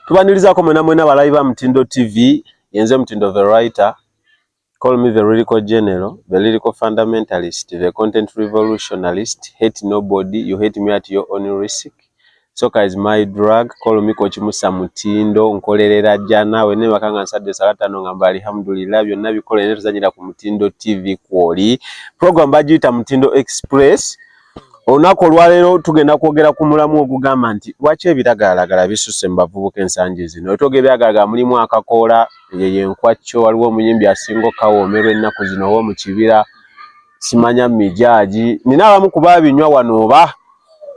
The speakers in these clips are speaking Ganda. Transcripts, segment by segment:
Tubanilizako mwena balaiba Mtindo TV, yenze Mtindo the writer. Call me the lyrical general, the lyrical fundamentalist, the content revolutionalist. Hate nobody, you hate me at your own risk. Soka is my drug. Call me Coach Musa Mutindo, nkolerera jana wene bakanga nsade salata no ngamba alhamdulillah byonna bikola ne tuzanyira ku Mtindo TV kwoli. Program bagiyita Mtindo Express. Onako lwalero tugenda kwogera ku mulamu ogugamba nti lwaki ebiragalalagala bisusse mbavubuka ensangi zino. Otoge byagalaga mulimu akakola yeye nkwacyo waliwo omuyimbi asingo kawoomerwa ennaku zino wo mu kibira simanya mijaji nina abamu ku babinywa wano oba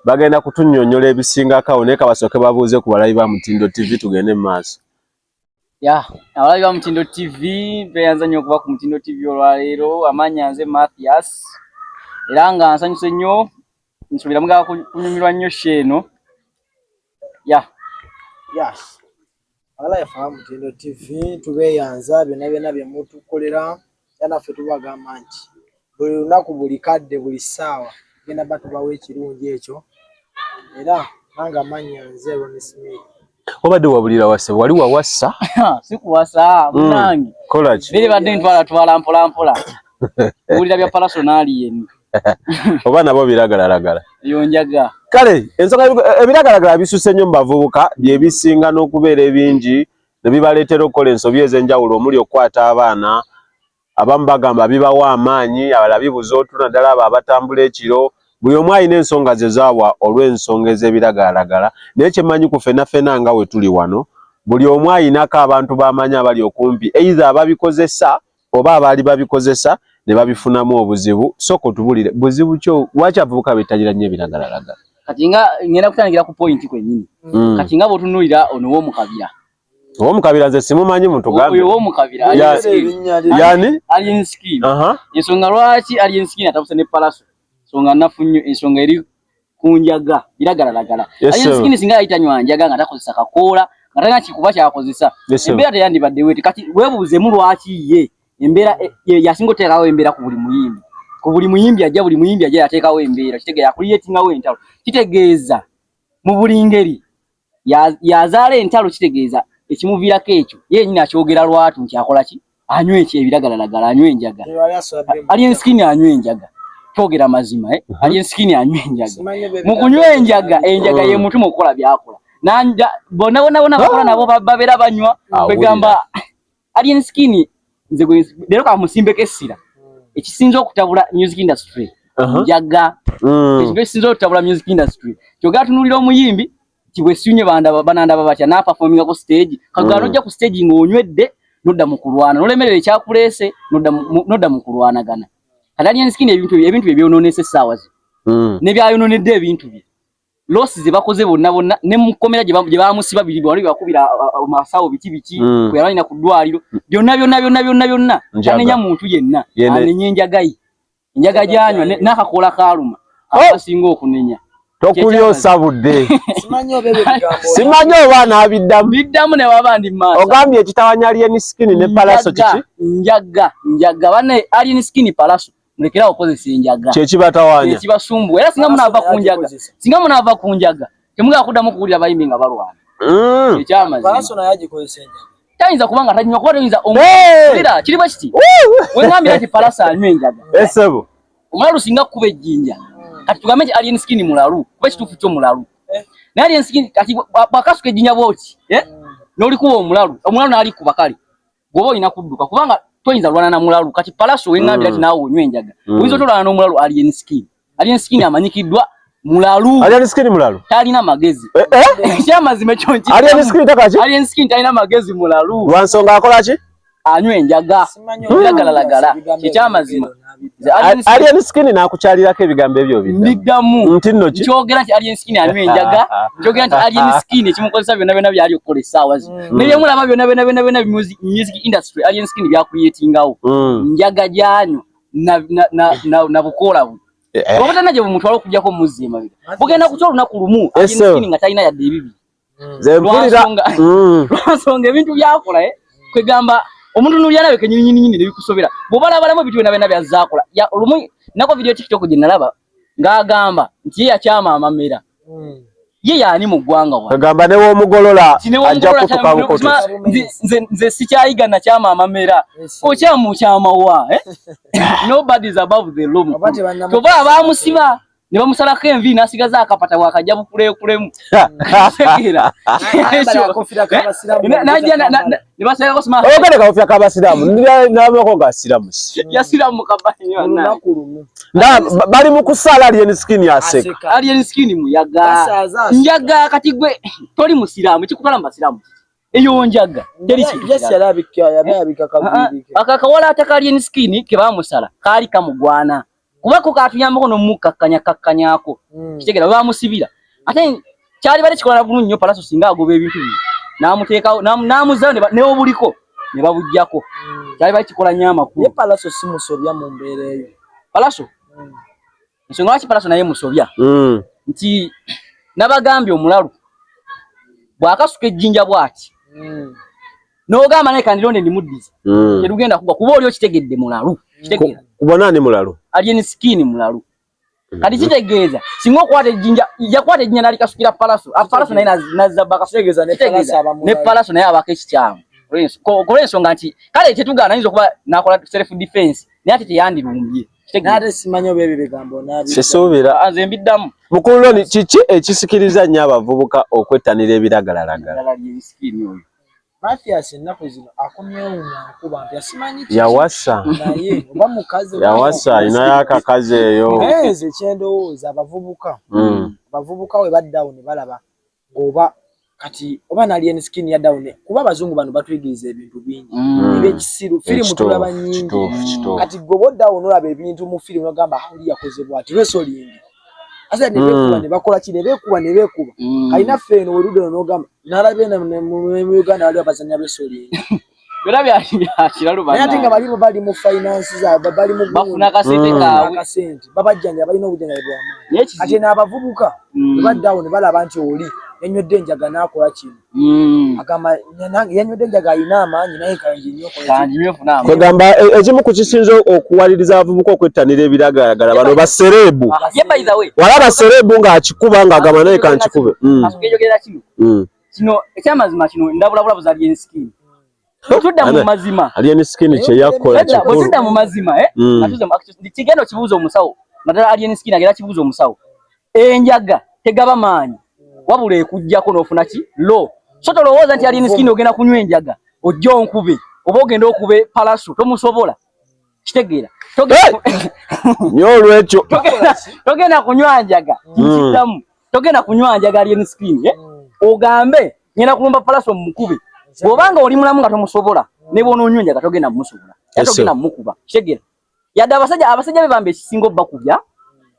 bagenda kutunnyonnyola ebisinga kawo naye kabasooke babuuze ku balabi ba Mtindo TV tugende mu maaso. Abalabi ba Mtindo TV beyanza nnyo okuba ku Mtindo TV olwaleero amanya nze Mathias era nga nsanyuse nnyo nsubira mga kunyumirwa nnyo sheno. Abalabi ba Mtindo TV tubeyanza byonna bye mutukolera yana ffe tubagamba nti buli lunaku buli kadde buli ssaawa genda batubawo ekirungi ekyo era nanga amanya nze Ronnie Smith. Obadde wabulira wase wali wawassa? Sikuwasa munange. Kola ki? Biri badde ntwala mpola. Bulira bya personali yenu. Oba nabo biragalalagala. Yonjaga. Kale ensonga ebiragalagala bisusse nnyo mbavubuka bye bisinga n'okubeera ebingi ne bibaleetera okukola ensobi ez'enjawulo omuli okukwata abaana abamu bagamba bibawa amaanyi abalala bibuza otuna ddala abo abatambula ekiro buli omu alina ensonga ze zaabwa olw'ensonga ez'ebiragalalagala naye kyemmanyi ku ffenna nga we tuli wano buli omu alinako abantu b'amanyi abali okumpi either ababikozesa oba abaali babikozesa ne babifunamu obuzibu. Soko tubulire buzibu kyo lwaki abavubuka bettagira nnyo ebiragalalagala. Kati nga ngenda kutandikira ku point kwennyini. Kati nga bw'otunuulira ono w'omukabira. Ow'omukabira nze simumanyi muntu gambe. Oyo w'omukabira yani Alien Skin. Ensonga lwaki Alien Skin atabuse ne Palaso. Ensonga nafu nnyo ensonga eri ku njaga biragalalagala. Alien Skin singa ayitanywa njaga nga takozesa kakoola nga tanga kikuba kyakozesa. Embeera teyandibadde weti kati weebuuzemu lwaki ye embeera yasinga oteekawo embeera ku buli muyimbi. Ku buli muyimbi ajja yateekawo embeera kitegeeza yakuliyetingawo entalo kitegeeza mu buli ngeri yazaala entalo kitegeeza ekimuviirako ekyo yennyini akyogera lwatu nti akola ki anywa ekyo ebiragalalagala anywa enjaga. Alien Skin anywa enjaga twogera mazima Alien Skin anywa enjaga mu kunywa enjaga ye mutume okukola byakola bonna bakola nabo babeera banywa kwegamba Alien Skin nze leero kamusimbeko essira ekisinza okutabula music industry njaga ekisinza okutabula music industry kyogera tunulira omuyimbi kibwesunye banandaba batya na performinga ku stage kagano ojja ku stage ng'onywedde nodda mu kulwana nolemerera ekyakuleese nodda mu kulwanagana. Alien Skin ebintu byebyonoonese essaawa ze ne byayononedde ebintu bye losi ze bakoze bonna ne mu komera gye baamusiba biri wali bakubira amasawo biki kwe yalina ku ddwaliro byonna anenya muntu yenna anenya enjaga gyanywa n'akakola kaaluma abasinga okunenya tokulyosa budde simanyi oba n'abiddamu ne waba ndi maaso ogambye ekitawanya Alien Skin ne Palaso kiki njaga bane Alien Skin Palaso mulekera okozesa enjaga kyekibatawanya ekibasumbu era singa munaava ku njaga temugenda kuddamu kuwulira bayimbi nga balwana Palaso yagikozesa enjaga tayinza kubanga tajinywa kuba toyinza omulira kiri bwe kiti wengambira nti Palaso anywa enjaga esebo omulalu singa kuba ejjinja kati tugambe nti Alien Skin mulalu kuba ekituufu ky'omulalu naye Alien Skin kati bwakasuka ejjinja bwoti n'olikuba omulalu n'alikuba kale gwoba olina kudduka kubanga toyinza lwana na mulalu kati Palaso wengambira nti naawe onywa enjaga oyinza otolwana n'omulalu Alien Skin amanyikiddwa mulalu. Alien Skin mulalu talina magezi ekyamazima ekyo nti Alien Skin talina magezi mulalu lwa nsonga akola ki anywa enjaga biragalalagala ekyamazima Alien Skin n'akukyalirako ebigambo ebyo biddamu nti nno ki kyogera nti Alien Skin anywa enjaga kyogera nti Alien Skin ekimukozesa byonna byali okukola essaawa zi nebyemulaba byonna music industry Alien Skin byakuyetingawo njaga gyanywa na bukoola bwe obutana gye bumutwala okujjako muzzi emabega bugenda kutya olunaku lumu Alien Skin nga talina yadde ebibiri lwansonga ebintu byakola kwegamba omuntu nulya nawe kenyinyi nebikusobera bwobalabalamu ebintu byonna byazaakola olumu nako video TikTok gye nalaba ng'agamba nti ye yakyama amamera ye yani mu ggwanga wa kagamba ne w'omugolola ajja kutuka bukoto nze sikyayiga na kyama amamera okyamu kyamawa nobody is above the law toba abamusiba ne bamusalako envi n'asigaza akapata wakajja bukulekulemu sekera ne basala kosima ogende kawofya kabasiramu n'abako gasiramu yasiramu kabani yonna bali mu kusala alien skin aseka alien skin muyaga njaga kati gwe toli musiramu kikutala mbasiramu eyo njaga teri yalabika kabiri akakawala ataka alien skin ke bamusala kali kamugwana kubako katuyambako nomukakkanyako kitegera bamusibira ate kyali bali kikola bulungi nnyo Palaso singa agoba ebintu bino namuteekawo namuzao ne obuliko ne babujjako kyali bali kikola nnyo amakulu ye Palaso simusobya mu mbeera eyo Palaso nsonga lwaki Palaso naye musobya nti nabagambye omulalu bwakasuka ejjinja bwati n'ogamba naye kandironde ndimuddiza terugenda kugwa kuba oli okitegedde mulalu kitegera kubona ni mulalu alien skin mulalu kati kitegeeza singa okwata ejjinja yakwata ejjinja nali kasukira Palaso Palaso naye nazza bakategeza ne Palaso naye abaka ekikyamu kola ensonga nti kale tetugaana ayinza okuba nakola self defense naye ate teyandirumbye nate simanyi oba ebyo bigambo nabyo sesuubira nze mbiddamu mukulu ni kiki ekisikiriza nnyo abavubuka okwettanira ebiragalalagala Mathias ennaku zino akomyewo nyankuba nti asimanyi yawasa naye oba mukazi yawasa alinayo akakazi eyo nze kyendowooza abavubuka we baddawo ne balaba ng'oba kati oba na alien skin ya down kuba abazungu bano batuyigiriza ebintu bingi ebekisiru firimu tulaba nnyingi kati gobodda onolaba ebintu mu firimu ogamba oli yakoze bwati lwesolingi asa ne bakola ki ne beekuba kalina ffeeno werudo n'ogamba nalabye mu Uganda wali abazanya besolingi Bera byakiralu bana. Naye nga bali mu finance za bali mu bafuna kasente kawe. Kasente. Babajjanja balina obujjanja bwa maana. Ate n'abavubuka baddawo ne balaba nti oli yanywedde enjaga n'akola kino. Agamba yanywedde enjaga ayina amaanyi naye kanji nnyo kola. Kanji myofuna. Kugamba ekimu ku kisinzo okuwaliriza abavubuka okwettanira ebiragalalagala bano baserebu. Ye by the way. Wala baserebu ng'akikuba ng'agamba naye kankikube. Asukejogera kino. Kino ekyamazima kino ndabulabula buzali enskin. Tutudda mu mazima. Alien skin kye yakola kikulu. Tutudda mu mazima atuze kigendo kibuuzo omusawo. Natala alien skin agera kibuuzo omusawo. Enjaga tegaba maanyi. Wabula ekujjako n'ofuna ki? Lo. So tolowooza nti alien skin ogenda kunywa enjaga. Ojja onkube. Oba ogenda okube Palaso tomusobola. Kitegeera. Nyolwekyo. Togenda kunywa njaga. Kiddamu. Togenda kunywa njaga alien skin. Ogambe ngenda kulumba Palaso mukube. Bobanga oli mulamu nga tomusobola ne bono onyonja gatogenda musobola yatogenda mukuba kitegeera yadde abasajja be bambe ekisingo bakubya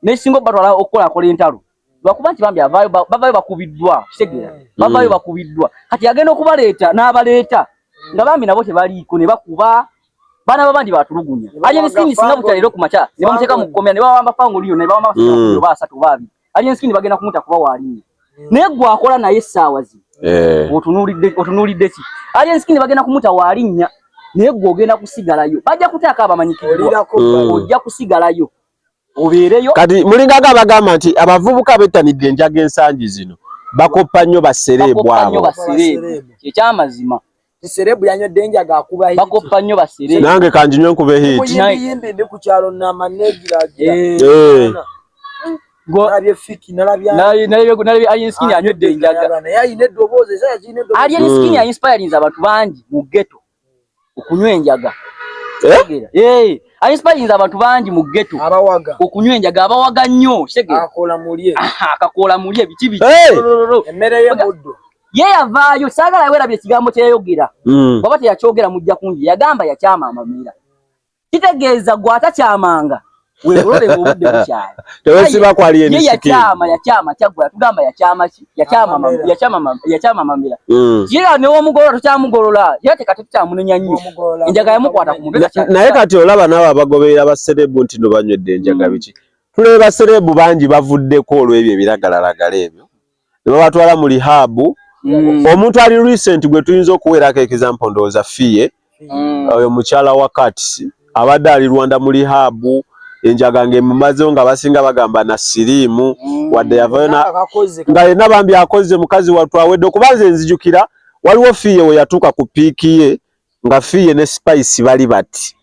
n'ekisingo batwala okukola akola entalo lwakuba nti bambi bavayo bakubiddwa kitegeera bavayo bakubiddwa kati agenda okubaleeta n'abaleeta nga bambi nabo tebaliiko ne bakuba baana babandi batulugunya alien skin singa butalero ku macha ne bamuteeka mu kkomera ne bawamba fango liyo ne bawamba fango basatu babi alien skin bagenda kumuta kuba walinya naye gwe akola naye essaawa zi otunulidde ki alien skin bagenda kumuta walinnya naye gwe ogenda kusigalayo bajja kuteeka abamanyikiddwa ojja kusigalayo obeereyo kati mulingaga abagamba nti abavubuka bettanidde enjaga ensangi zino bakoppa nnyo baserebu abo ekyamazima serebu yanywedde enjaga akuba hiti bakoppa nnyo baserebu nange kanjinywe nkube hiti yimbe ndi ku kyalo n'amanegira nalabye fiki nalabye alien skin anywedde enjaga alien skin inspirinze abantu bangi mu ghetto okunywa enjaga inspirinze abantu bangi mu ghetto okunywa enjaga abawaga nnyo akakola mulye biki emmere y'emuddo ye yavaayo saagala werabye ekigambo kyeyayogera bwaba teyakyogera mujja kungi yagamba yakyama amamira kitegeeza gwatakyamanga weerole obudde bukyali tewesiba kwa alien skin yakyama kyagwa tugamba yakyama ki yakyama amamira yera ne omugolola tokyamugolola yera tekatekyamunenya nnyo enjaga yamukwata ku mutwe naye kati olaba nabo abagoberera abaserebu nti no banywedde enjaga biki tulebe baserebu bangi bavuddeko olw'ebyo ebiragalalagala ebyo ne babatwala mu lihabu omuntu ali recent gwe tuyinza okuweerako example ndowooza fiye oyo mukyala wa Katisi abadde ali Rwanda mu lihabu enjaga ngemumazeyo nga basinga bagamba na sirimu wadde yavayo nga yenna bambi akoze mukazi watu awedde okubanza enzijukira waliwo fiye we yatuuka ku piiki ye nga fiye ne spice bali bati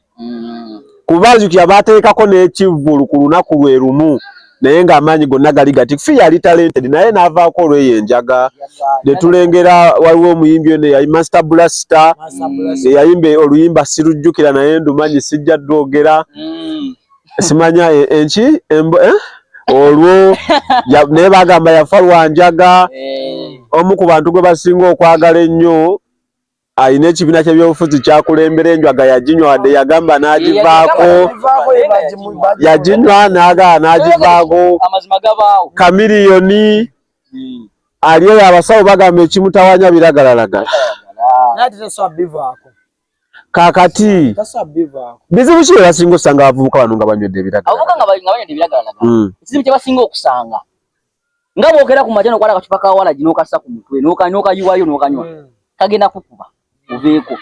kubazukira bateekako n'ekivvulu ku lunaku lwe lumu naye ng'amaanyi gonna gali gati fiye ali talented naye n'avaako olweyo enjaga ne tulengera waliwo omuyimbi ono eyayi Master Blaster eyayimba oluyimba sirujjukira naye ndumanyi sijja ddwogera simanya enki olwo naye bagamba yafa lwanjaga omu ku bantu gwe basinga okwagala ennyo ayina ekibiina ky'ebyobufuzi kyakulembera enjwaga yaginywa wadde yagamba n'agivaako yaginywa n'agivaako Kamiliyoni aliyo abasawo bagamba ekimutawanya biragalalagala kakati bizibu ki basinga osanga abavubuka bano nga banywedde ebiragalalagala ekizibu kye basinga okusanga nga boogera ku majja nokwala akacupa ka wala ginokassa ku mutwe nokayiwayo nokanywa kagenda kukuba oveeko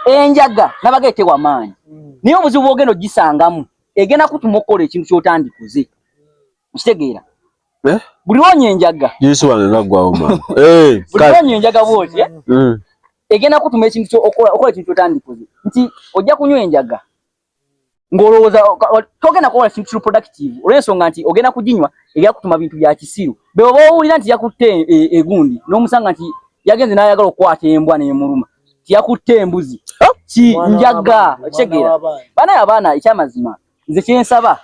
enjaga nabagaetewa maanyi naye obuzibu bwogenda ogisangamu egenda kutuma okukola ekintu kyotandikuze okitegeera buli wonya enjaga yesu wange ngaggwawo mama buli wonya enjaga bwoti egenda kutuma ekintu okola ekintu kyotandikuze nti ojja kunywa enjaga ng'olowooza togenda kukola kintu kiri productive olw'ensonga nti ogenda kuginywa egenda kutuma bintu bya kisiru bwe oba owulira nti yakutte egundi n'omusanga nti yagenze n'ayagala okukwata embwa n'emuluma tiyakutte embuzi njaga kitegeera abaana ekyamazima nze kyensaba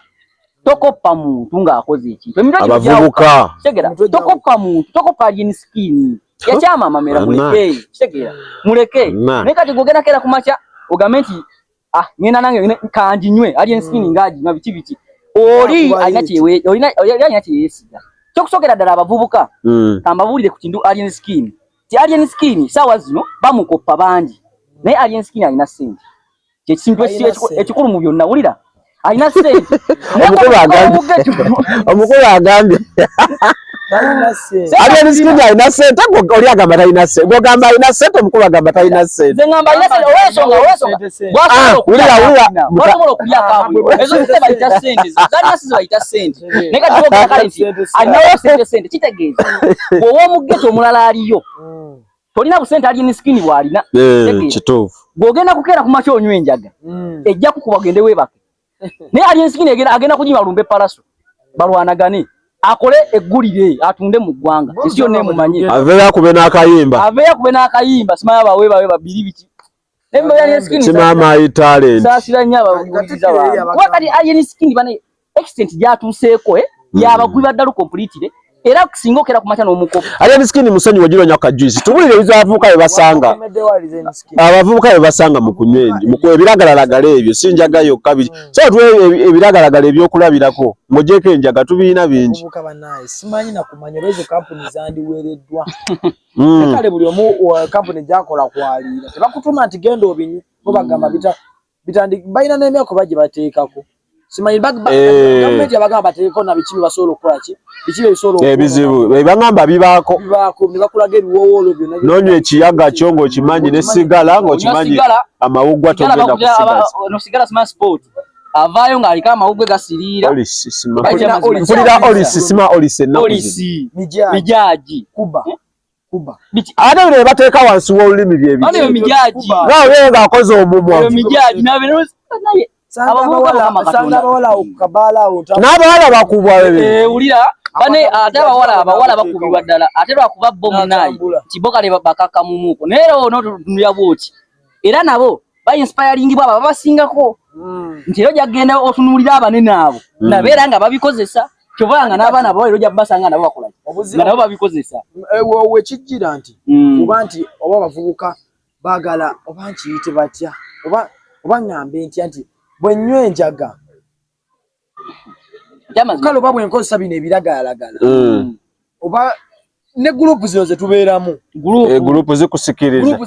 tokoppa muntu ng'akoze ekintu abavubuka kitegeera tokoppa muntu tokoppa alien skin yakyamamamera muleke kitegeera muleke naye kati gogenda kera ku makya ogambe nti ngenda nange kanjinywe alien skin ng'aginywa biki oli alina kyeyesiga kyokusokera ddala abavubuka kambabuulire ku kintu alien skin ti alien skin saawa zino bamukoppa bangi naye alien skin alina ssente kyekintu ekikulu mu byonna wulira alina ssente omukulu agambye alien skin alina ssente oli agamba talina ssente gwogamba alina ssente omukulu agamba talina ssente nze ngamba alina ssente olwensonga okulya kaabwe ezo ssente bayita ssente zalina sizo bayita ssente naye kati gwogera kale nti alinawo ssente kitegeeza bw'owa omugeto omulala aliyo tolina busente alien skin bw'alina kituufu bw'ogenda kukeera ku makya onywa enjaga ejja kukuba ogende weebake naye alien skin agenda kuginywa alumbe palaso balwanagane akole eggulire atunde mu ggwanga ensi yonna emumanyi aveeyo akube n'akayimba simanya baweebawe babiri biki simama ayi talent saasira nnyo ababuuliza bange kuba kati alien skin bane extent gyatuuseeko yabagwi baddalu completely era singa okera ku makya n'omukopo alien skin musonyi wagironya ka juice tubulire ebizavubuka bye basanga abavubuka bye basanga mu kunywenji mu ebiragalalagala ebyo sinjaga yokka biri so tuwe ebiragalagala ebyokulabirako mujeko enjaga tubiina bingi simanyi nakumanya olwezo kampuni zandiweereddwa kale buli omu kampuni gyakola kwaliira tebakutuma nti genda obinywe bo bagamba bitandika balina n'emyaka bagye bateekako simanyi gavumenti yabagamba bateekako na biki basobola okukola ki biki bisobola ebizibu bagamba bibaako ne bakulaga ebiwowoolo byonna n'onywa ekiyaga kyo ng'okimanyi ne sigala ng'okimanyi amawuggwa togenda kusigaza nosigala smart sport avaayo ng'aliko amawuggwe gasiriira mpulira olisi sima olisi ennaku mijaji kuba ate bino bateeka wansi w'olulimi bye biki ng'oyo ng'akoze omumwa n'abawala bakubwa wulira bane ate abawala bakubibwa ddala ate lwakuba bo munayi nti bo kale bakakkamumuuko naye era onotunulira bwoti era nabo bainspiringibwa abo babasingako nti era ojagenda otunulira abanene abo nabo era nga babikozesa kyovanga n'abaana bawala era ojja basanga nabo bakola nga nabo babikozesa wekijjira nti oba nti oba abavubuka baagala oba nkiyite batya oba ŋŋambe ntya nti bwe nnywa enjaga kale oba bwe nkozesa bino ebiragalalagala oba ne gurupu zino ze tubeeramu gurupu zikusikiriza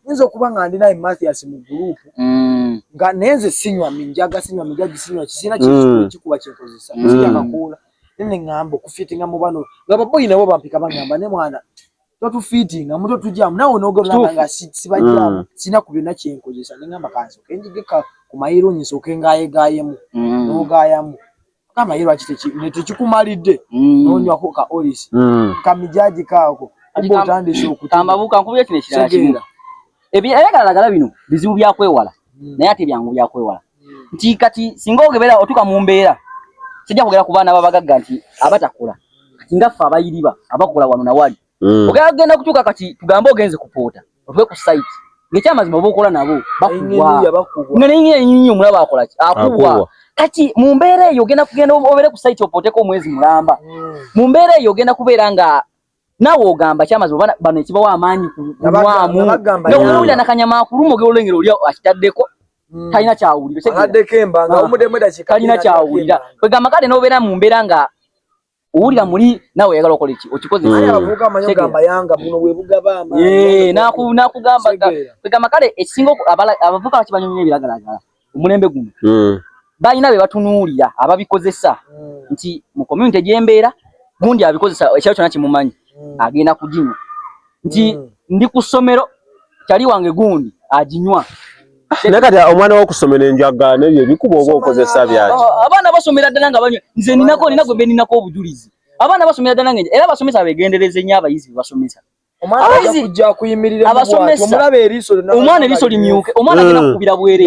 nza okuba nga ndinaye Mathias mu gurupu nga naye nze sinywa minjaga sinywa kisina kikuba kyenkozesa nzijakakuula nene ŋŋamba okufiitinga mu bano nga baboyi nabo bampika baŋŋamba ne mwana totufiitinga muto tujjamu nawe n'ogolanga nga sibajjamu sina ku byonna kyenkozesa ne ŋŋamba kansoke njige ku mayiro nyisoke ngayegayemu n'ogayamu kamayiro akite nekikumalidde n'onywa ko ka olisi kamijaji kaako ubwo utandise okutamba buka nkubye kine kirala kimu ebyagala bino bizibu byakwewala naye ate byangu byakwewala nti kati singa ogebera otuka mu mbeera sijja kugera ku baana babagagga nti abatakola kati ngaffe abayiriba abakola wano na wali ogenda kutuka kati tugambe ogenze kupoota otwe ku site ngekyamazima obukola nabo bakubwa nyinyi omulaba akola ki akubwa kati mu mbeera eyo ogenda obere ku site opooteko omwezi mulamba mu mbeera eyo ogenda kubeera nga nawe ogamba kyamazima bano ekibawa amaanyi kulwamu n'owulira nakanyama akuluma ogera olengera oli akitaddeko talina kyawulira talina kyawulira kwegamba kale n'obeera mu mbeera nga owulira muli nawe oyagala okola ki okikoze nakugamba kwegamba kale ekisinga abavubuka bakibanyumya ebiragalagala omulembe guno balina be batunuulira ababikozesa nti mu community gyembeera gundi abikozesa ekyalo kyonna kimumanyi agenda kuginywa nti ndi ku ssomero kyali wange gundi aginywa nakati omwana w'okusomera enjaga nebyo bikuba oba okozesa byaki abaana basomera ddala nga banywa nze ninako beninako obujulizi abaana basomera ddala nga era abasomesa begendereze nnyo abayizi basomesa omwana eriiso limyuke omwana agenda kukubira bwerere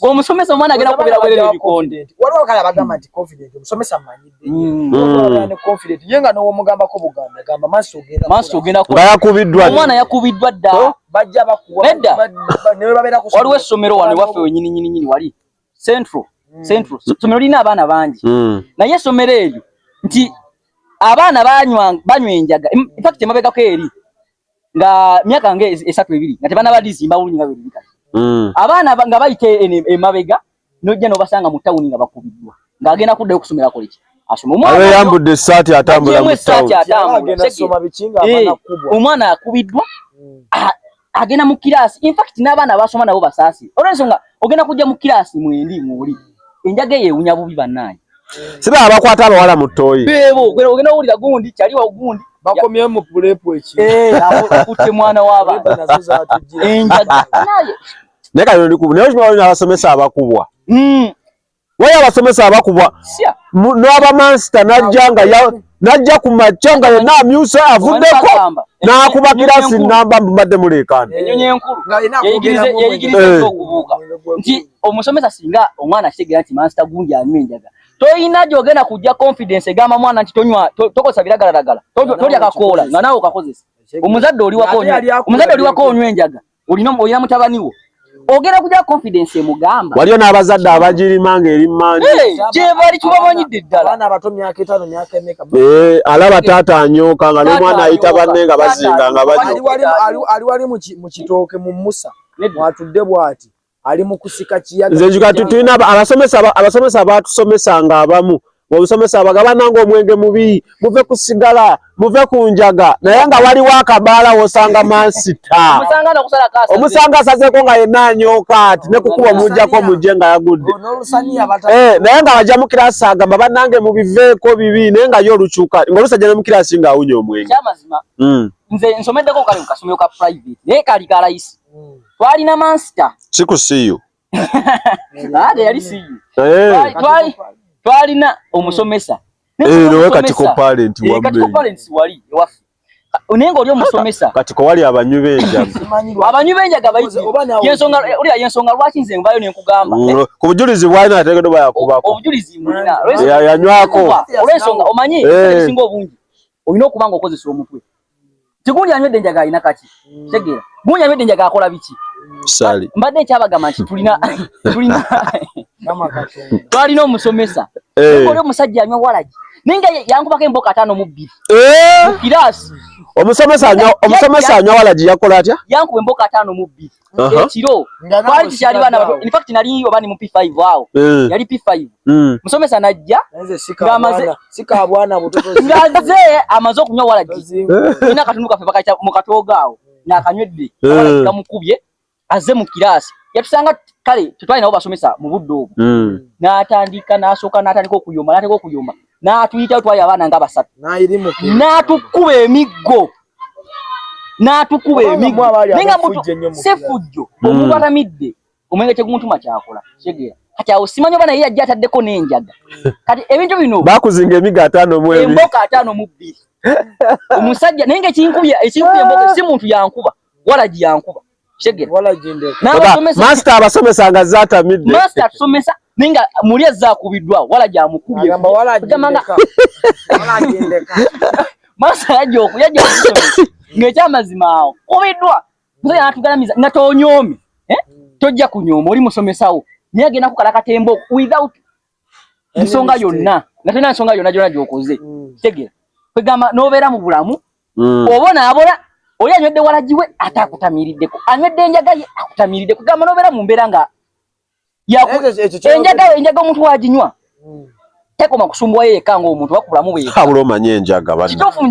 omusomesa omwana agenda kukubira bwerere ebikonde waliwo kale abagamba nti confident omusomesa amanyidde confident ye nga n'owomugambako buganda gamba maaso ogenda omwana yakubiddwa dda bajja bakuwa waliwo essomero wano waffe wenyini wali central essomero lirina abaana bangi naye essomero eryo nti abaana banywa enjaga in fact emabegako eri nga myaka nga 3-2 nga tebana badizimba bulungi nga biri kati abaana nga bayite emabega nojja n'obasanga mu tawuni nga bakubiddwa ng'agenda kuddayo okusomera koleki asoma omwana yambudde essaati atambula mu tawuni omwana akubiddwa agenda mu kiraasi in fact n'abaana basoma nabo basaasi olw'ensonga ogenda kujja mu kiraasi mwendi mwoli enjaga eyo ewunya bubi bannaanyi siba abakwata abawala mu ttooyi bebo ogenda owulira gundi kyaliwo gundi bakomye mu pulepu eki akutte mwana w'abaana enjaga naye kati ndikubu naye okimanyi waliwo n'abasomesa abakubwa waliwo abasomesa abakubwa n'abamansita najja ku makya nga yonna amyuse avuddeko n'akuba kirasi namba mbadde muleekaana ennyonyi enkulu yeyigiriza okubuuka nti omusomesa singa omwana akitegera nti mansita gundi anywa enjaga toyina gy'ogenda kujja confidence egamba mwana nti tokozesa biragalalagala tolya kakoola nga naawe okakozesa omuzadde oliwako onywa enjaga olina mutabani wo ogenda kujja confidence emugamba waliyo n'abazadde abagirima ng'eri mmanyi gyebali kibamanyidde ddala abaana abato myaka 5 myaka emeka alaba taata anyooka nga n'omwana ayita banne nga bazinga nga ali wali mu kitooke mu Musa mwatudde bw'ati ali mu kusika kiyaga nze njukati tulina abasomesa batusomesanga abamu obusomesa bagabana ng'omwenge mubi muve ku sigala muve ku njaga naye nga waliwo akabaala wosanga mansita omusanga asazeeko nga yenna anyooka ati ne kukuba omujjako mujje nga yagudde naye nga wajja mu kirasi agamba bannange mubiveeko bibi naye nga yo olukyuka ng'olusajja ne mu kirasi ng'awunya omwenge nze nsomeddeko kale mu kasomero ka private naye kali ka layisi twalina mansita sikusiyo ate yali siyo twalina omusomesa nowe katiko parent wali ewaffe naye nga oli omusomesa katiko wali abanywi b'enjaga yensonga lwaki nze nvayo nenkugamba ku bujulizi bwalina ateekeddwa bayakubako obujulizi mulina yanywako olw'ensonga omanyi ebisinga obungi olina okuba nga okozesa omutwe tigundi anywedde enjaga alina kaki tegeera gundi anywedde enjaga akola biki sali mbadde ekyabagamba nti twalina omusomesa oli omusajja anywa walagi naye nga yankubako emboka 5 mu 2 mu kirasi omusomesa anywa walagi yakola atya yankuba emboka 5 mu 2 ekiro twali tukyali baana bato in fact nali oba ni mu P5 awo yali P5 musomesa najja ng'amaze ngaze amaze okunywa walagi ina katundu kaffe bakaita mu katooga awo n'akanywedde walagi kamukubye azze mu kirasi yatusanga kale tutwali nabo basomesa mu budde obwo n'atandika okuyomba n'atuyita twali abaana nga basatu n'atukuba emiggo nenga sefujjo omuntu atamidde omwenge kyegumutuma kyakola kyegera kati awo simanyo bana yeye ajja ataddeko n'enjaga kati ebintu bino bakuzinga emiga 5 mu emboka 5 mu 2 omusajja nenge kinkubye emboka si muntu yankuba wala giyankuba kyegera wala jinde master abasomesanga zata midde master atusomesa ninga muli ezaakubiddwa wala gyamukubye agamba wala jindeka master yajja okusomesa ng'ekyamazima awo kubiddwa musayi anatugalamiza nga toonyoomi tojja kunyooma oli musomesawo naye agenda kukalaka tembo without nsonga yonna nga tolina nsonga yonna gyonna gy'okoze tegera kwegamba n'obeera mu bulamu obonaabola oli anywedde walagiwe ate akutamiiriddeko anywedde enjaga ye akutamiiridde kugamba n'obeera mu mbeera nga enjaga omuntu waginywa tekoma kusumbwa yeka ng'omuntu bakubulamu bwe habula omanye enjaga bana kitofu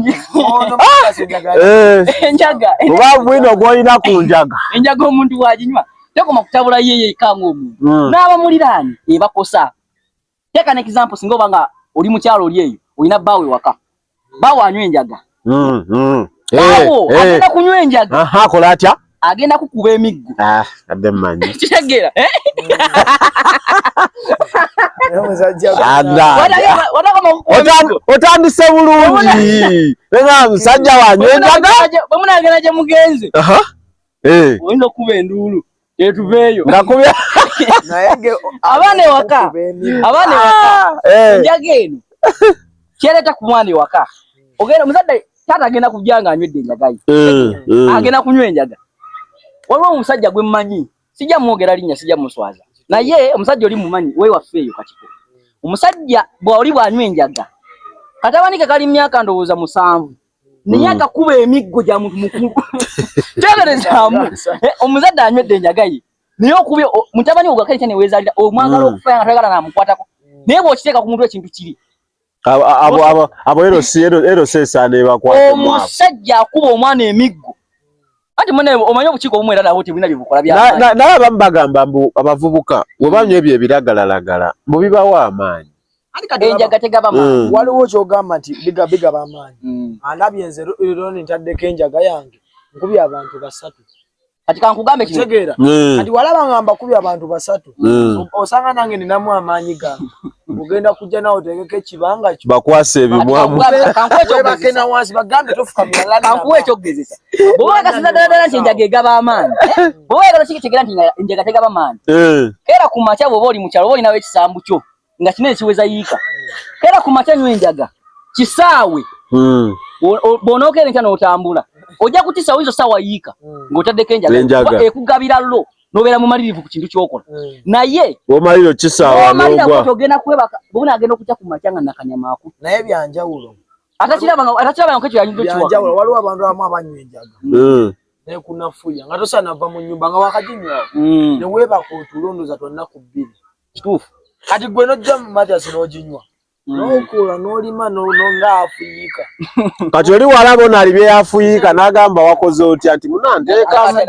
enjaga oba bwino gwolina ku njaga enjaga omuntu waginywa tekoma kutabula yeka ng'omuntu n'abamuliraani ebakosa teka ne example singa obanga oli mu kyalo oli eyo olina bbaawe waka bbaawe anywa enjaga Bawo, agenda kunywa enjaga. Aha, kola atya? Agenda kukuba emiggo. Adde manyi. Kitegera, Otandise bulungi. Nga musajja wanyu enjaga. Bwe munagenda gye mugenze. Oyinza okuba enduulu. Tetuveeyo. Ngakubya. Abaana ewaka. Enjaga eno. Kyereta ku mwana ewaka. Ogenda muzadde tata agenda kujanga anywedde enjaga ye. Agenda kunywa enjaga. Waliwo omusajja gwe mmanyi. Sijja mwogera linnya, sijja muswaza. Naye omusajja oli mumanyi we wafeeyo katiko. Omusajja bw'oli bw'anywa enjaga. Katabanike kali myaka ndowooza 7. Naye akakuba emiggo gya muntu mukulu. Teberezaamu. Omuzadde anywedde enjaga ye. Naye okubye mutabani ogakali cyane weezalira omwagala okufa nga twagala namukwatako. Naye bw'okiteeka ku muntu ekintu kiri. Abo ero sesane bakwata omusajja akuba omwana emiggo ati mune omanyo bukiiko obumwe era nabo tebulina byebukola bya naye abamu bagamba mbu abavubuka bwebanywa ebyo ebiragalalagala mbu bibawa amaanyi enjaga tegaba maanyi waliwo kyogamba nti biga bamaanyi andabye nze lero ntaddeko enjaga yange nkubye abantu 3 kati kankugambe kino tegeera kati walaba ngamba kubye abantu 3 osanga nange ninamu amaanyi gange ugenda kujja nawo tegeke ekibanga kyo bakwase ebimwamu bakena wansi bagambe tofukamira kankuwe ekyokugezesa bwoba kasiza ddala nti enjaga egaba amaanyi bwoba yagala kikitegera nti enjaga tegaba maanyi kera ku makya bwoba oli mu kyalo oba olinawo ekisambu kyo nga kinene kiweza yiika kera ku makya nywa enjaga kisaawe bw'onookera enkya n'otambula ojja kutisa wizo sawa yiika ng'otaddeko enjaga ekugabira lo nobeera mumalirivu ku kintu kyokola naye omaliro kisaawa n'ogwa ogenda kwebaka bw'ona agenda okutya ku makya nga nakanyama ako naye byanjawulo atakiraba nkekyo yanyidde byanjawulo waliwo abantu abamu abanywa enjaga naye kunafuya nga tosaanava mu nnyumba nga wakaginywawo ne weebaka otulondoza tonna ku 2 kituufu kati gwe nojja mu matyasi n'oginywa n'okola n'olima ng'afuyiika kati oli walaba ono ali byeyafuyiika n'agamba wakoze otya nti munanteekamu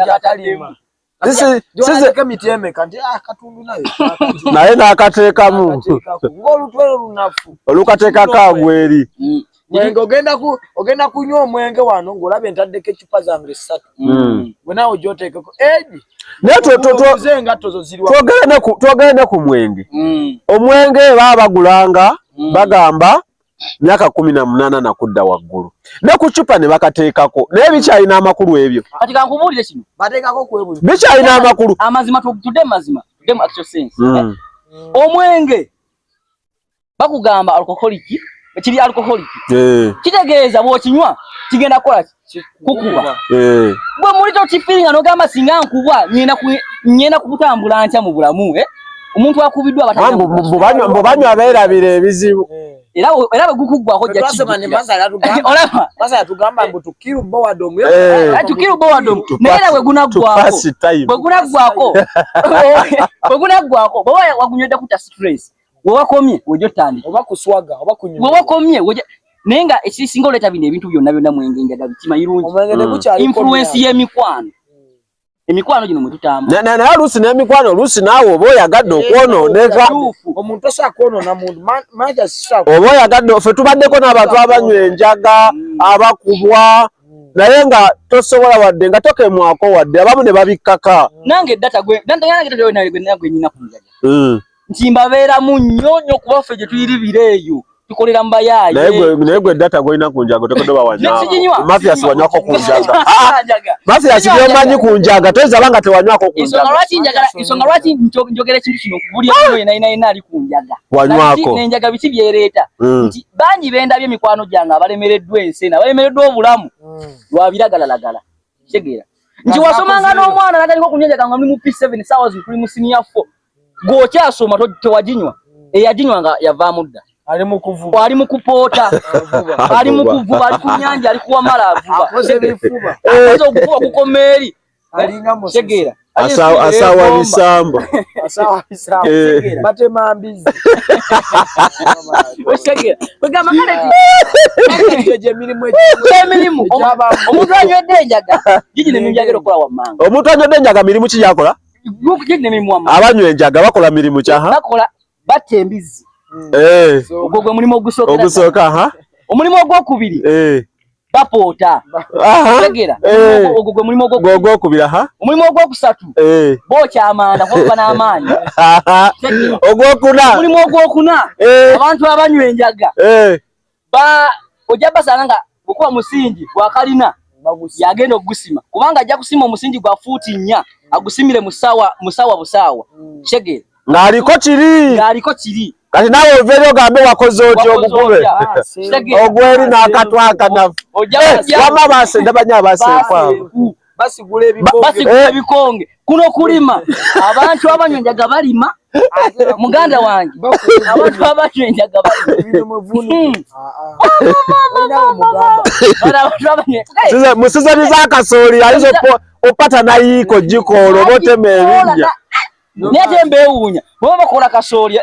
naye n'akateekamu ng'olutwe lunafu olukateekako agweri mwenge ogenda kunywa omwenge wano ng'olaba entaddeko ecupa zange 3 gwe naawe gy'oteekeko egi naye twogere ne ku mwenge omwenge baba bagulanga bagamba myaka 18 nakudda waggulu ne ku cupa ne bakateekako naye bikyalina amakulu ebyo kati kankubuulire kino bateekako kwebuzi bikyalina amakulu amazima tudde mu actual sense omwenge bakugamba alcoholic kiri alcoholic kitegeeza bw'okinywa kigenda kukola kukuba bwe muli tokifiringa n'ogamba singa nkubwa nyenda kukutambula ntya mu bulamu omuntu akubiddwa banywa beerabira ebizibu era bwe gukuggwako naye era bwe gunaggwako bwe wagunywedde kuta stress wewakomye wejja otandika wewakomye naye nga ekisinga oleeta bino ebintu byonna mwenge enjaga bikimayirungi influence y'emikwano emikwano gino mwe tutambula naye oluusi n'emikwano oluusi naawe oba oyagadde okwonooneka omuntu osaa kwonoona muntu oba oyagadde ffe tubaddeko n'abantu abanywa enjaga abakubwa naye nga tosobola wadde nga tokemwako wadde abamu ne babikkaka nange data gwe nyina kunjaga nti mbabeeramu nnyo kuba ffe gye tuyiribira eyo tukolera mbayaaye naye gwe data gwolina kunjaga tokodoba wanywa Mathias wanywako kunjaga Mathias byomanyi kunjaga toyinza banga tewanywako kunjaga ensonga lwaki njogera ekintu kino buli omu yenna ali kunjaga wanywako n'enjaga biki byereeta nti bangi bendabye emikwano gyange abalemereddwa ensi abalemereddwa obulamu lwa biragalalagala kitegeera nti wasomanga n'omwana natandika okunyenjaga nga muli mu P7 ssaawa zino tuli mu senior 4 gw'okyasoma tewaginywa eyaginywa nga yavaamu dda ali mu kuvuba ali mu kupoota ali mu kuvuba ali ku nnyanja ali kuwamala avuba akoze okuvuba kukomeeri alinga musegeera asawa bisambo batema mbizi osegeera kwegamba kale emirimu omuntu anywedde enjaga gigi nemijagera okukola wammanga omuntu anywedde enjaga mirimu ki gyakola gigi nemirimu wammanga abanywa enjaga bakola mirimu kyaha bakola batta embizi ogwo gwe mulimu ogusooka omulimu ogwokubiri bapoota tegera ogwo gwe mulimu ogwokubiri omulimu ogwokusatu bookya amanda kuba n'amaanyi ogwokuna omulimu ogwokuna abantu abanywa enjaga ojja basanga nga okuba musingi gwa kalina yagenda okugusima kubanga ajja kusima omusingi gwa fuuti 4 agusimire musawa busaawa tegera ng'aliko kiri kati nawe oveera ogambe wakoze otyo ogukube ogweri n'akatwaka nafu wama basenda banyo abasenkwavu basigula ebikonge kuno kulima abantu abanywa enjaga balima muganda wange abantu abanywa enjaga balima musizani z'akasooli alizo opata nayiiko gikoolo botema ebinnya nete mbewuunya bwe bakola kasooli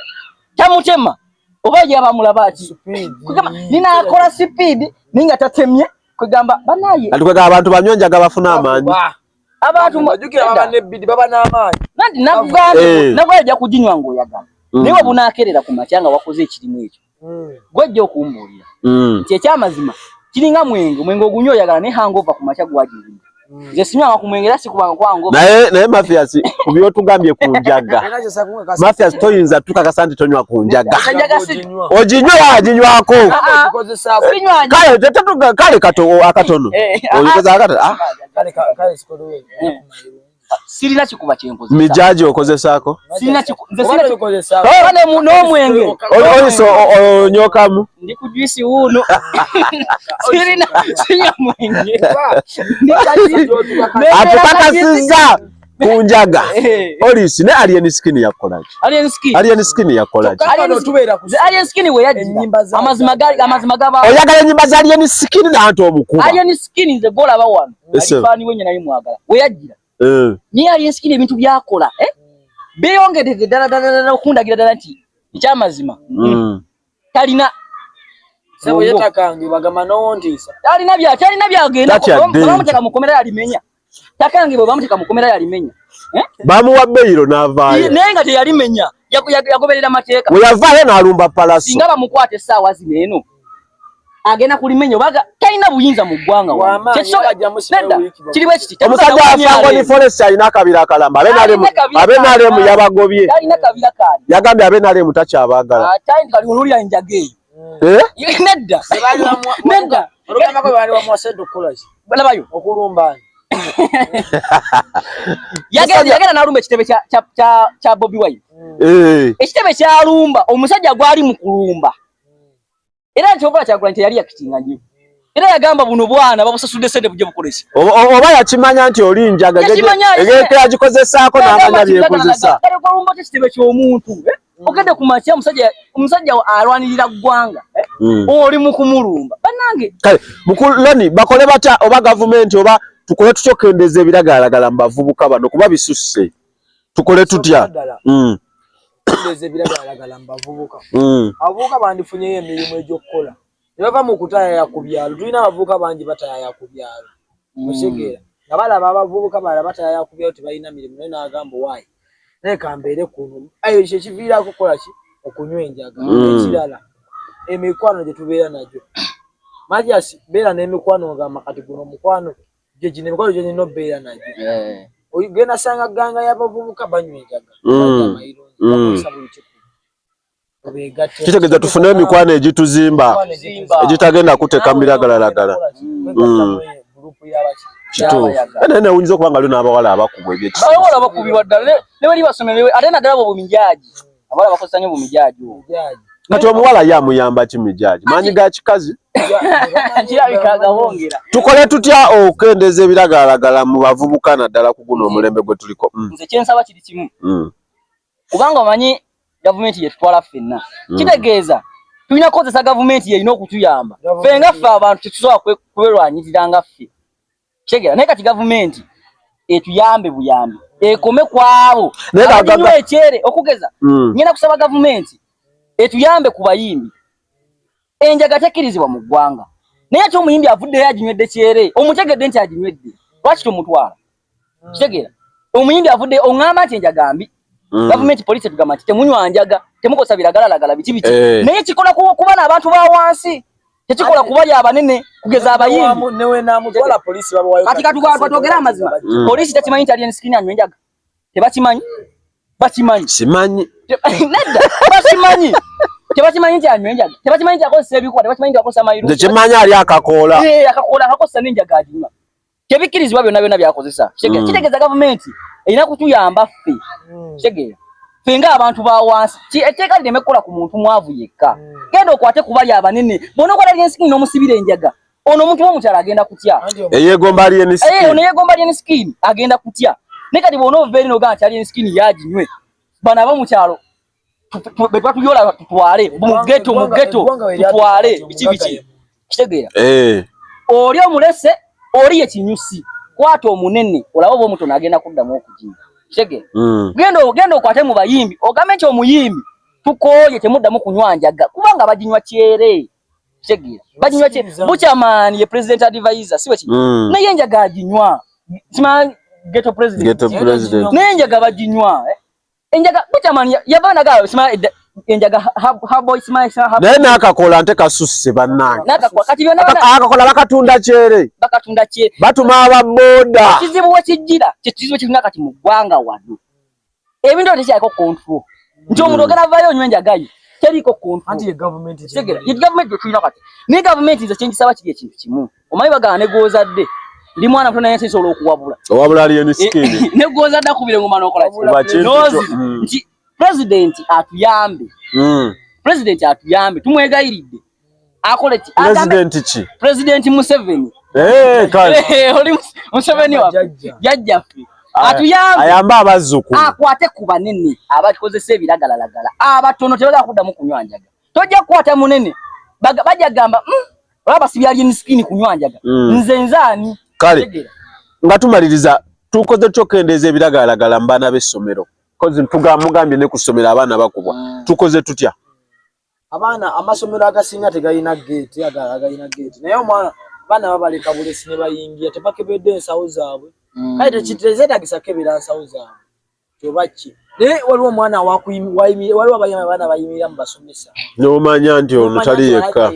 tamutema oba yaba mulaba ati kugamba nina akola speed ninga tatemye kugamba banaye alikwega abantu banyonjaga bafuna amaanyi abantu bajukira babane bidi baba n'amaanyi nandi navugande nagwaja kujinywa ngo yagamba niwe bunakerera ku makyanga wakoze ekirimu ekyo gwajja okumbulira kye kyamazima kiringa mwenge ogunyo yagala ne hangover ku makya gwajirira nze sinywa ku mwenge lasi kubanga kwango naye Mathias kubyo tugambye kunjaga Mathias toyinza tukakasa nti tonywa kunjaga ojinywa wajinywako kale kato akatono oyikoza akatono sirina kikuba kyenkoze mijaji okozesaako sirina kikukozesa bane muno omwenge oyiso onyokamu ndi ku juice wuno sirina sinya mwenge atukakasiza kunjaga olisi ne alien skin yakolaje alien skin yakolaje alien skin we yaji amazima gaba oyagala nyimba za alien skin na antu omukuba alien skin ze gola bawano alifani wenye nayo mwagala we yajira ni alien skin ebintu byakola beyongedde dala okundagira dala nti ekyamazima talina sabo yetakange bagama nondisa talina byagenda bamuteka mukomera yalimenya takange bwe bamuteka mukomera yalimenya bamuwa beiro n'avaayo naye nga teyalimenya yagoberera mateeka we yavaayo n'alumba palaso singa bamukwate essaawa zino eno agenda kulimenya obaga talina buyinza mu ggwanga kiri bwe kiti omusajja afango ni forest alina akabira akalamba abenalemu yabagobye yagambye abenalemu takyabaagala olulya enjaga eyo nedda balabayo okulumba yagenda n'alumba ekitebe kya Bobi Wine ekitebe kyalumba omusajja gwali mu kulumba era nkyobula kyagula nti yali yakitinga nnyo era yagamba buno bwana babusasudde sente bujje bukolesi oba yakimanya nti oli njaga egeke yagikozesaako n'amanya byekozesa kale kwalumba ekitebe ky'omuntu ogende ku makya omusajja alwanirira ggwanga oli mu kumulumba bannange kale mukuloni bakole batya oba gavumenti oba tukole tukyokendeza ebiragalagala mu bavubuka bano kuba bisusse tukole tutya kendeza ebiragalagala mu bavubuka abavubuka bandifunyeyo emirimu egy'okukola ne bava mu kutayaaya ku byalo tulina abavubuka bangi batayaaya ku byalo musegeera nga balaba abavubuka balala batayaaya ku byalo tebalina mirimu naye n'agamba waayi naye kambeere kuno ayo kye kiviiraako kukola ki okunywa enjaga ekirala emikwano gye tubeera nagyo Majasi beera n'emikwano nga makati guno mukwano je jine mikwano je no beera naje oyigena sanga ganga y'abavubuka banywa enjaga kitegeza tufune emikwano egituzimba egitagenda kuteka miragalalagala kitu ene uyinza okuba nga lino abawala abakubwa ebyekisa abawala bakubibwa ddala ne bali basomere ate naddala bo bumijaji abawala bakozesa nnyo bumijaji kati omuwala yamuyamba ki mijaji maanyi ga kikazi kirabikaga bongera tukole tutya okendeza ebiragalalagala mu bavubuka naddala ku guno omulembe gwe tuliko nze kyensaba kiri kimu kubanga omanyi gavumenti yetutwala ffenna kitegeeza tulina kukozesa gavumenti yeyina okutuyamba ffe nga ffe abantu tetusobola kuberwanyirira nga ffe kitegeera naye kati gavumenti etuyambe buyambi ekome ku abo abanywa ekyere okugeza ngenda kusaba gavumenti etuyambe ku bayimbi enjaga tekkirizibwa mu ggwanga naye ate omuyimbi avuddeyo aginywedde kyere omutegedde nti aginywedde lwaki tomutwala kitegeera omuyimbi avuddeyo oŋŋamba nti enjaga mbi gavumenti poliisi etugamba nti temunywa njaga temukosa biragalalagala biki naye kikola kuba n'abantu ba wansi tekikola kubali abanene kugeza abayimbi kati katwogera amazima poliisi tekimanyi nti alien skin anywa enjaga tebakimanyi bakimanyi simanyi nedda bakimanyi tebakimanyi nti anywa enjaga tebakimanyi nti akozesa ebikuba tebakimanyi nti akozesa mayiro tekimanyi ali akakoola akakozesa n'enjaga aginywa tebikkirizibwa byonna byonna byakozesa kitegeeza gavumenti erina kutuyamba ffe kitegeera ffe ng'abantu ba wansi etteeka lireme kukola ku muntu mwavu yekka genda okwate kubali abanene bona okola alien n'omusibira enjaga ono omuntu w'omukyala agenda kutya eyeegomba alien skin ono yeegomba alien skin agenda kutya ne kati bona ova eri nogaa nti alien skin yaginywe bano ab'omukyalo be twatuyola tutwale mu ghetto tutwale biki kitegeera oli omulese oli yekinyusi kwata omunene olaba oba omutono agenda kuddamu okuginya kitegeera genda okwate mu bayimbi ogambe nti omuyimbi tukooye temuddamu kunywa njaga kubanga baginywa kyere kitegeera baginywa kyere bukyamaani ye president advisor siwe kiri naye enjaga aginywa sima ghetto president naye enjaga baginywa enjaga bukyamaani yavaanagala sima enjaga haboy sima naye n'akakola nte kasusse bannange akakola bakatunda kyere batuma ababooda ekizibu wekijjira kyekizibu kirina kati mu ggwanga wano ebintu tekyaliko control nti omuntu ogenda avaayo onywa enjagayo teriko control ye gavumenti gyetulina kati naye gavumenti nze kyengisaba kiri ekintu kimu omanyi bagana negozadde ndi mwana muto naye nsobola okuwabula owabula alien skin negozadde akubire ngoma n'okola nti president atuyambe tumwegayiridde akole ki president Museveni oli Museveni wa jajjaffe atuyambe ayambe abazzukulu akwate ku banene abakozesa ebiragalalagala abatono tebaga kuddamu kunywa njaga tojja kukwata munene bajja gamba olaba sibya alien skin kunywa njaga nze nzaani kale nga tumaliriza tukoze kyokendeza ebiragalalagala mbana b'essomero kozi mugambye ne kusomera abaana bakubwa tukoze tutya abaana amasomero agasinga tegalina gate agalina gate naye omwana bana babaleka bulesi ne bayingira tebakebedde ensawo zaabwe kale tekitezeetagisa kebera ensawo zaabwe tobaki naye waliwo omwana waliwo abaana bayimirira mu basomesa n'omanya nti ono tali yekka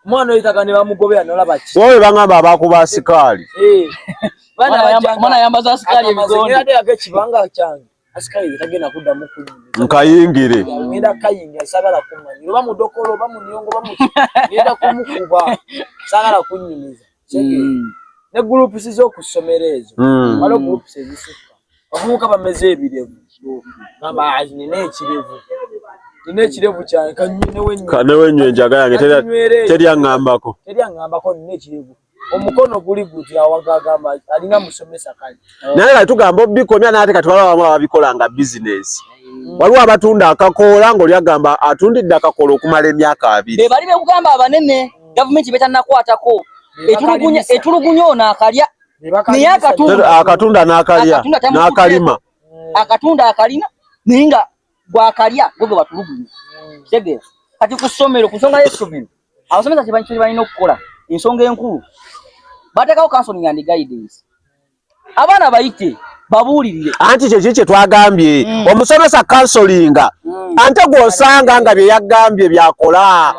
omwana oyo taka ne bamugobera nolaba ki wowe bangamba abakuba asikaali mwana yambaza asikaali ebigonde ate yake kibanga kyange asikaali tagenda kuddamu kunyumiza nkayingire ngenda kayingira sagala kumanya oba mudokolo oba muniongo oba ngenda kumukuba sagala kunyumiza ne group z'okusomera ezo waliwo group ezisuka abavubuka bameze ebirevu gamba nina ekirevu kyange kanewenywa enjaga yange teryaŋŋambako nina ekirevu omukono guli guti awagagamba alina musomesa kale naye kati tugamba obikomya naate kati waliwo abamu ababikola nga bizinesi waliwo abatunda akakoola ng'oli agamba atundidde akakoola okumala emyaka 2 be bali bekugamba abanene gavumenti betannakwatako etulugunya ono akalya naye akatunda n'akalima akatunda akalina naye nga gwakalya gwe batulugunya kitegeera kati ku ssomero ku nsonga y'essomero abasomesa kye balina okukola ensonga enkulu bateekawo counseling and guidance abaana bayite babulirire anti kye twagambye omusomesa counselinga ante gw'osanga nga bye yagambye byakola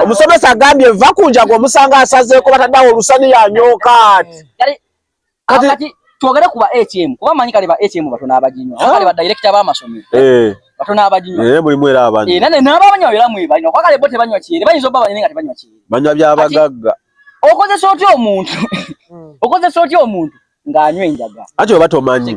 omusomesa agambye va kunjaga omusanga asazeeko bataddawo olusani yanyooka kati twogere kuba ATM kuba manyi kale ba ATM batono abajinywa kale ba director b'amasomero batono abajinywa mulimu era abanyi nane n'abanywa era mwebanywa kwa kale bote banywa kiri banyizo baba nyenga tebanywa kiri banywa byabagagga okoze soti omuntu ng'anywa enjaga ati oba tomanyi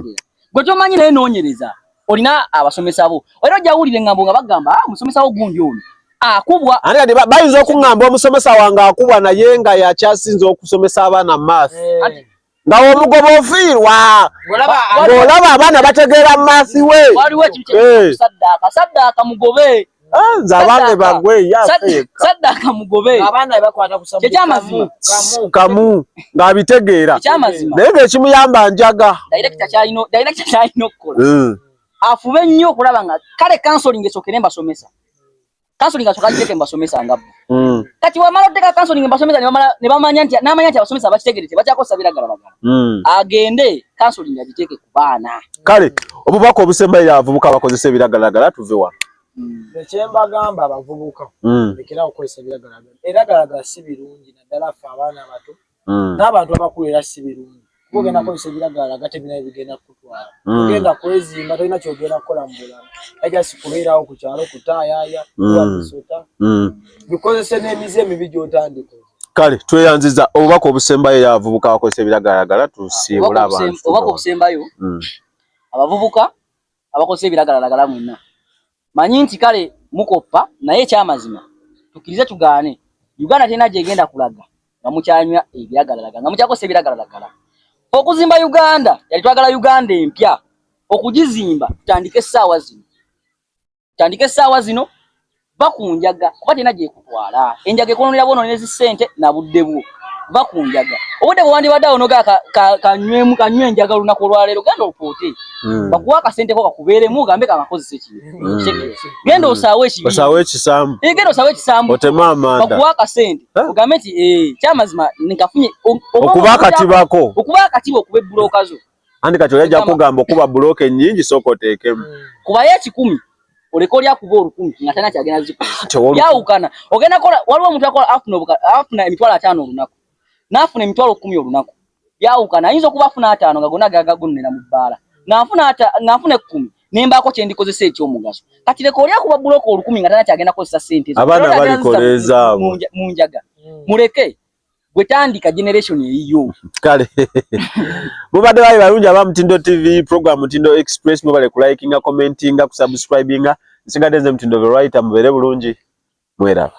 gwe tomanyi naye noonyereza olina abasomesa bo era ojawulire ngambo nga bagamba omusomesa wo gundi ono akubwa ate kati bayinza okuŋŋamba omusomesa wange akubwa naye nga yakyasinza okusomesa abaana math nga omugoba ofiirwa ng'olaba abaana bategeera maathi we waliwo ekintu saddaaka mugobe nze abange bagwe saddaaka mugobe kyekyamazima kamu ng'abitegeera naye ng'ekimuyamba njaga director kyalina okukola afube nnyo okulaba nga kale counseling esokere mbasomesa counseling asoka giteke mbasomesa ngabo kati wamala oteka counseling mbasomesa ne bamanya nti n'amanya nti abasomesa bakitegerete bakyakosa biragalagala agende counseling agiteke ku baana kale obubaka obusembayo abavubuka bakozesa ebiragalagala tuve wano ekyembagamba abavubuka lekera okukozesa ebiragalagala era si birungi naddala ffe abaana bato n'abantu abakulu era si birungi ogenda kukozesa ebiragalagala tebinayo bigenda kutwala ogenda kwezimba tolina kyogenda kukola mu bulamu ajasi kubeerawo ku kyalo kutaayaaya wabisota bikozese n'emize emibi gy'otandika kale tweyanziza obubaka obusembayo eri abavubuka abakozesa ebiragalagala tusiibula abantu obubaka obusembayo abavubuka abakozesa ebiragalagala mwenna manyi nti kale mukoppa naye ekyamazima tukkirize tugaane Uganda tena gyegenda kulaga nga mukyanywa ebiragalagala nga mukyakozesa ebiragalagala okuzimba Uganda yali twagala Uganda empya okugizimba tutandike essaawa zino bakunjaga kuba tena gyekutwala enjaga ekononera bwononera ezisente na budde bwo bakunjaga obudde bwe wandibadde awo noga kanywe enjaga olunaku olwaleero genda opoote bakuwa akasenteko kakubeeremu ogambe kakakozesa ekintu genda osaawe ekisambu otema amanda bakuwa akasente ogambe nti kyamazima nkafunye okuba akatibako okuba ebbulooka zo andi kati oyajja kugamba okuba bbulooka ennyingi sooka oteekemu kubayo 10 oleka olya kuba 1000 nga tana kyagenda zikola yawukana ogenda kola waliwo omuntu akola afuna emitwalo 5 olunaku n'afuna emitwalo 10 olunaku yawukana ayinza okuba afuna 5 nga gonna gagagunira mu bbaala n'afuna 10 nembaako kyendikozesa ekyomugaso kati leka olya kuba bbulooka 1000 nga tana kyagenda kozesa sente abaana balikoleeza mu njaga muleke gwetandika generation eyiyo kale mubadde bali balungi aba Mutindo TV program Mutindo Express mubale ku likinga commentinga ku subscribinga nsigadde nze Mutindo the Writer mubeere bulungi mweraba